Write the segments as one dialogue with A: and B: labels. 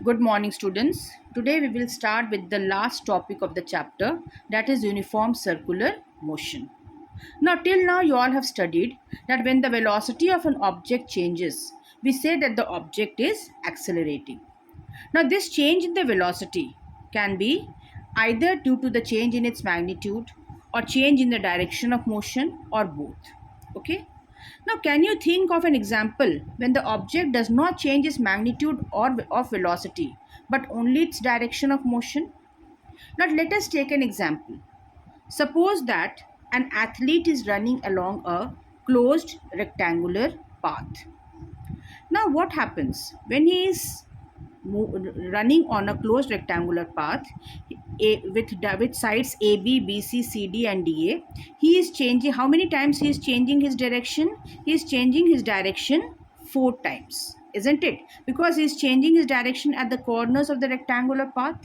A: Good morning, students. Today we will start with the last topic of the chapter, that is uniform circular motion. Now, till now, you all have studied that when the velocity of an object changes, we say that the object is accelerating. Now, this change in the velocity can be either due to the change in its magnitude or change in the direction of motion or both. Okay. Now, can you think of an example when the object does not change its magnitude or of velocity, but only its direction of motion? Now, let us take an example. Suppose that an athlete is running along a closed rectangular path. Now, what happens when he is running on a closed rectangular path with sides A, B, B, C, C, D, and D, A? He is changing. How many times he is changing his direction? He is changing his direction 4 times, isn't it? Because he is changing his direction at the corners of the rectangular path.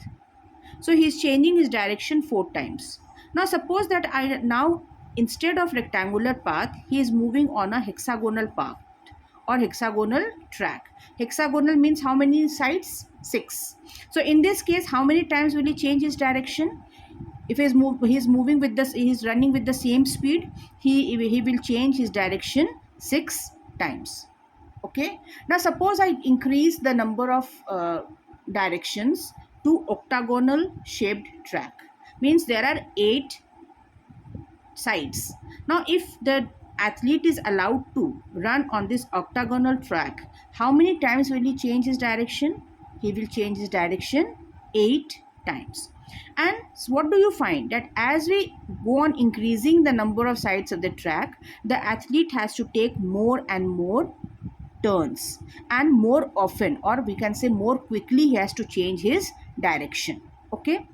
A: So he is changing his direction 4 times. Now suppose that instead of rectangular path, he is moving on a hexagonal path or hexagonal track. Hexagonal means how many sides? 6. So in this case, how many times will he change his direction? If he is moving with this, he is running with the same speed, he will change his direction 6 times. Okay. Now suppose I increase the number of directions to octagonal shaped track. Means there are 8 sides. Now if the athlete is allowed to run on this octagonal track, how many times will he change his direction? He will change his direction 8 times. And what do you find? That as we go on increasing the number of sides of the track, the athlete has to take more and more turns, and more often, or we can say more quickly, he has to change his direction. Okay.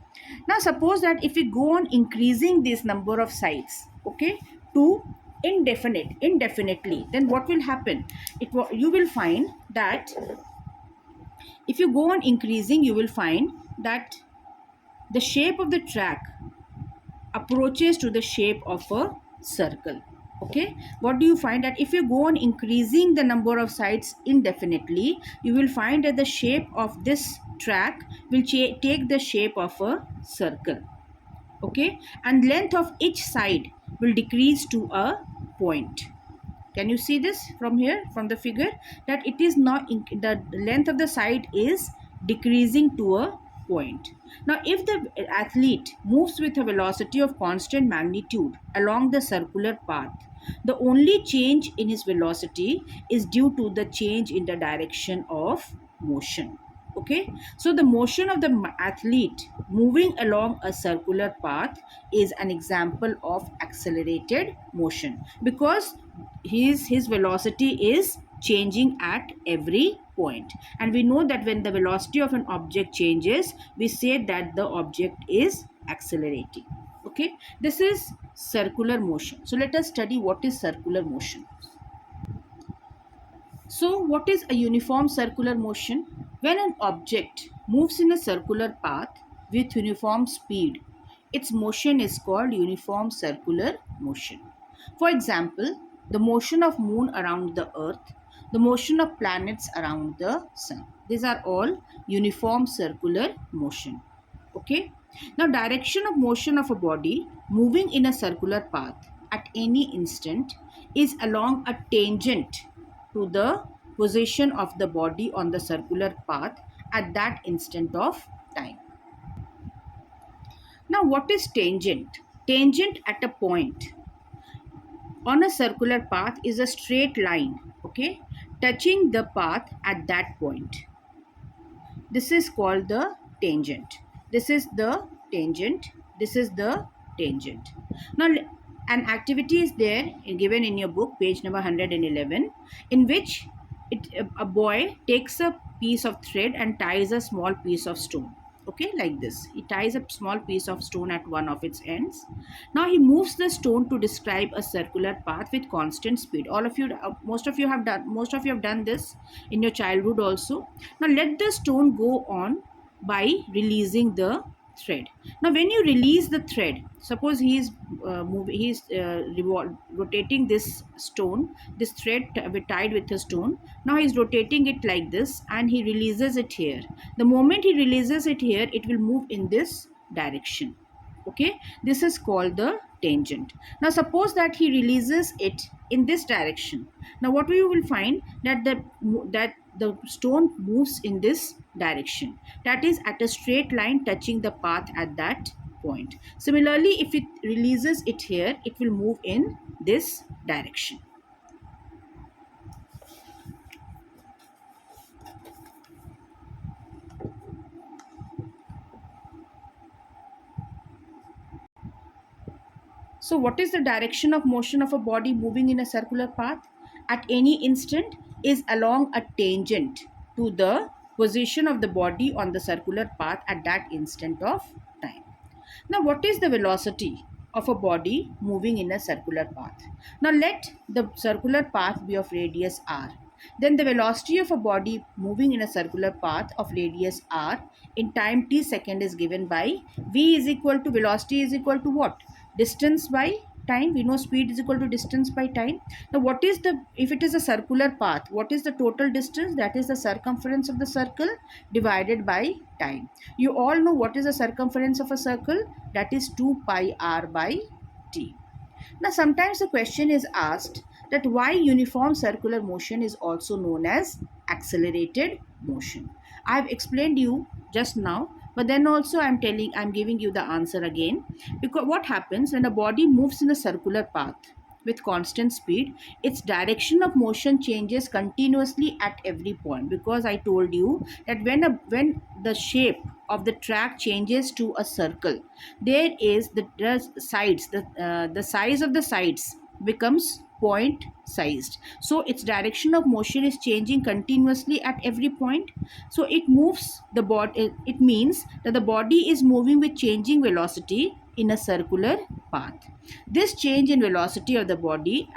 A: Now suppose that if we go on increasing this number of sides, okay, to indefinitely, then what will happen? You will find that if you go on increasing, you will find that the shape of the track approaches to the shape of a circle. Okay. What do you find? That if you go on increasing the number of sides indefinitely, you will find that the shape of this track will take the shape of a circle. Okay. And length of each side will decrease to a point. Can you see this from here, from the figure, that it is not the length of the side is decreasing to a point. Now if the athlete moves with a velocity of constant magnitude along the circular path, the only change in his velocity is due to the change in the direction of motion. Okay. So the motion of the athlete moving along a circular path is an example of accelerated motion, because his velocity is changing at every point. And we know that when the velocity of an object changes, we say that the object is accelerating. Okay. This is circular motion. So let us study what is circular motion. So what is a uniform circular motion? When an object moves in a circular path with uniform speed, its motion is called uniform circular motion. For example, the motion of moon around the earth, the motion of planets around the sun. These are all uniform circular motion. Okay. Now direction of motion of a body moving in a circular path at any instant is along a tangent to the position of the body on the circular path at that instant of time. Now what is tangent? Tangent at a point on a circular path is a straight line, okay, touching the path at that point. This is called the tangent. This is the tangent. This is the tangent. Now an activity is there given in your book, page number 111, in which a boy takes a piece of thread and ties a small piece of stone. Okay, like this. He ties a small piece of stone at one of its ends. Now he moves the stone to describe a circular path with constant speed. All of you, most of you have done this in your childhood also. Now let the stone go on by releasing the thread. Now when you release the thread, suppose rotating this stone, this thread tied with a stone. Now he's rotating it like this and he releases it here. The moment he releases it here, it will move in this direction. Okay, this is called the tangent. Now suppose that he releases it in this direction. Now what we will find that the stone moves in this direction, that is at a straight line touching the path at that point. Similarly, if it releases it here, it will move in this direction. So what is the direction of motion of a body moving in a circular path at any instant is along a tangent to the position of the body on the circular path at that instant of time. Now what is the velocity of a body moving in a circular path? Now let the circular path be of radius r. Then the velocity of a body moving in a circular path of radius r in time t second is given by v is equal to, velocity is equal to what? Distance by time. We know speed is equal to distance by time. Now what is the, if it is a circular path, what is the total distance? That is the circumference of the circle divided by time. You all know what is the circumference of a circle, that is 2 pi r by t. Now sometimes the question is asked that why uniform circular motion is also known as accelerated motion. I have explained you just now, but then also I'm giving you the answer again. Because what happens when a body moves in a circular path with constant speed, its direction of motion changes continuously at every point, because I told you that when the shape of the track changes to a circle, there is the size of the sides becomes point sized, so its direction of motion is changing continuously at every point. So it moves the body, it means that the body is moving with changing velocity in a circular path. This change in velocity of the body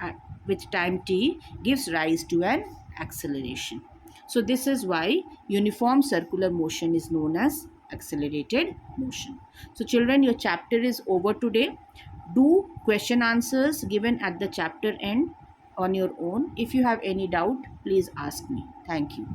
A: with time t gives rise to an acceleration. So this is why uniform circular motion is known as accelerated motion. So children, your chapter is over today. Do question answers given at the chapter end on your own. If you have any doubt, please ask me. Thank you.